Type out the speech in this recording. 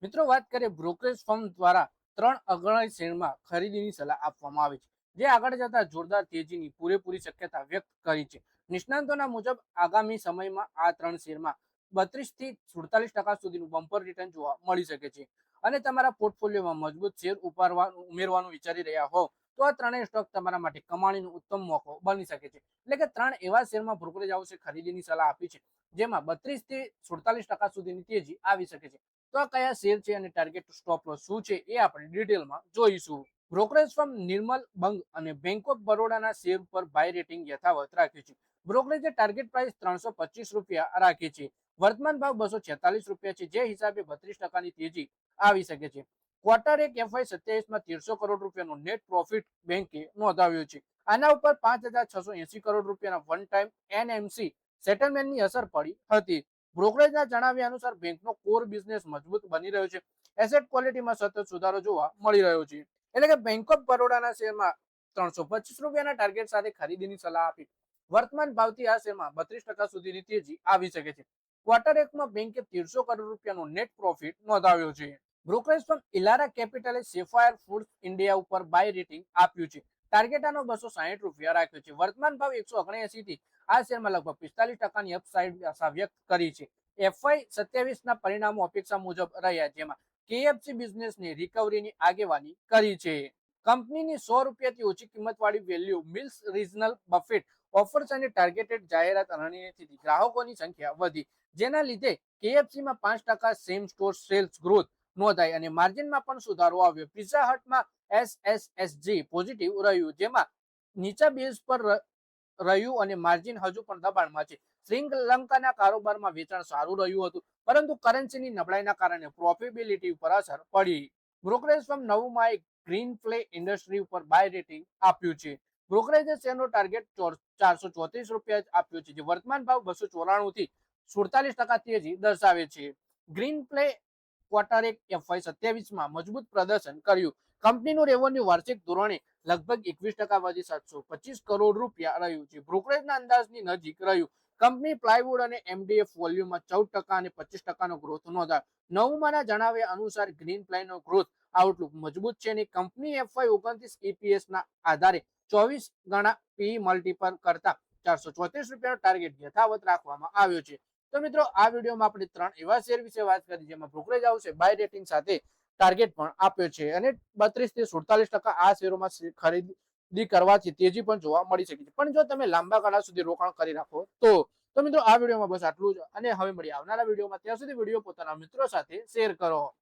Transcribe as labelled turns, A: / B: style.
A: મિત્રો વાત કરીએ બ્રોકરેજ ફર્મ દ્વારા 3 અગ્રણી શેરમાં ખરીદીની સલાહ આપવામાં આવે છે, જે આગળ જતા જોરદાર તેજીની પૂરેપૂરી શક્યતા વ્યક્ત કરી છે. નિષ્ણાંતોના મુજબ આગામી સમયમાં આ 3 શેરમાં 32 થી 47% સુધીનું બમ્પર રિટર્ન જોવા મળી શકે છે. અને તમારા પોર્ટફોલિયોમાં મજબૂત શેર ઉમેરવાનું વિચારી રહ્યા હોવ તો આ ત્રણેય સ્ટોક તમારા માટે કમાણીનો ઉત્તમ મોકો બની શકે છે. એટલે કે 3 એવા શેરમાં બ્રોકરેજ હાઉસે ખરીદીની સલાહ આપી છે, જેમાં 32 થી 47% સુધીની તેજી આવી શકે છે. તો આ કયા શેર છે અને ટાર્ગેટ સ્ટોપ લોસ શું છે એ આપણે ડિટેલમાં જોઈશું. બ્રોકરેજ ફર્મ નિર્મલ બંગ અને બેંક ઓફ બરોડાના શેર પર બાય રેટિંગ યથાવત રાખ્યું છે. બ્રોકરેજે ટાર્ગેટ પ્રાઇસ 325 રૂપિયા રાખી છે. વર્તમાન ભાવ 246 રૂપિયા છે, જે હિસાબે 32%ની તેજી આવી શકે છે. ક્વાર્ટર એક FY 27માં 1300 કરોડ રૂપિયાનો નેટ પ્રોફિટ બેંકે નોંધાવ્યો છે. આના ઉપર 5680 કરોડ રૂપિયાના વન ટાઈમ NMC સેટલમેન્ટની અસર પડી હતી. બ્રોકરેજના જણાવ્યા અનુસાર બેંકનો કોર બિઝનેસ મજબૂત બની રહ્યો છે. એસેટ ક્વોલિટીમાં સતત સુધારો જોવા મળી રહ્યો છે. એટલે કે બેંક ઓફ બરોડાના શેરમાં 325 રૂપિયાના ટાર્ગેટ સાથે ખરીદીની સલાહ આપી. વર્તમાન ભાવથી આ શેરમાં 32% સુધીની તેજી આવી શકે છે. ક્વાર્ટર એકમાં બેંકે 1300 કરોડ રૂપિયાનો નેટ પ્રોફિટ નોંધાવ્યો છે. બ્રોકરેજ ફર્મ ઇલારા કેપિટલે સેફાયર ફૂડ્સ ઇન્ડિયા ઉપર બાય રેટિંગ આપ્યું છે. ટાર્ગેટ આનો 260 રૂપિયા રાખ્યો છે. વર્તમાન ભાવ 179 થી આ શેરમાં લગભગ 45%ની અપસાઇડ આશા વ્યક્ત કરી છે. FY 27ના પરિણામો અપેક્ષા મુજબ રહ્યા, જેમાં KFC બિઝનેસની રિકવરીની આગેવાની કરી છે. કંપનીની 100 રૂપિયાથી ઓછી કિંમતવાળી value meals regional buffet offers અને ટાર્ગેટેડ જાહેરાત રણનીતિથી ગ્રાહકોની સંખ્યા વધી, જેના લીધે KFCમાં 5% સેમ સ્ટોર સેલ્સ ગ્રોથ નોંધાઈ અને માર્જિનમાં પણ સુધારો આવ્યો. પિઝા હટમાં SSSG પોઝિટિવ રહ્યું, જેમાં નીચા બેઝ પર રહ્યું અને માર્જિન હજુ પણ દબાણમાં છે. શ્રીલંકાના કારોબારમાં વેચાણ સારું રહ્યું હતું, પરંતુ કરન્સીની નબળાઈના કારણે પ્રોફિટેબિલિટી ઉપર અસર પડી. બ્રોકરેજ ફર્મ નવમાં એક ગ્રીન પ્લે ઇન્ડસ્ટ્રી ઉપર બાય રેટિંગ આપ્યું છે. બ્રોકરેજે શેરનો ટાર્ગેટ 434 રૂપિયા આપ્યો છે, જે વર્તમાન ભાવ 294 થી 47% તેજી દર્શાવે છે. ગ્રીન પ્લે ક્વાર્ટર એક FY 27માં મજબૂત પ્રદર્શન કર્યું. કંપનીનું રેવન્યુ વાર્ષિક ધોરણે લગભગ 21% વધી 725 કરોડ રૂપિયા રહ્યું છે. બ્રોકરેજના અંદાજની નજીક રહ્યું. કંપની પ્લાયવુડ અને MDF વોલ્યુમમાં 14% અને 25%નો ગ્રોથ નોંધાયો. નવમાના જણાવ્યા અનુસાર ગ્રીન પ્લાયનો ગ્રોથ આઉટલુક મજબૂત છે અને કંપની FY 29 EPSના આધારે 24 ગણા PE મલ્ટીપલ કરતા 434 રૂપિયાનો ટાર્ગેટ યથાવત રાખવામાં આવ્યો છે. તો મિત્રો, આ વિડીયોમાં આપણે 3 એવા શેર વિશે વાત કરી, જેમાં બ્રોકરેજ હાઉસે બાય રેટિંગ સાથે ટાર્ગેટ પણ આપ્યો છે અને 32 થી 47% આ શેરોમાં ખરીદી કરવાથી તેજી પણ જોવા મળી શકે છે. પણ જો તમે લાંબા ગાળા સુધી રોકાણ કરી રાખો તો મિત્રો, આ વિડીયોમાં બસ આટલું જ અને હવે મળીએ આવનારા વિડીયોમાં. ત્યાં સુધી વિડીયો પોતાના મિત્રો સાથે શેર કરો.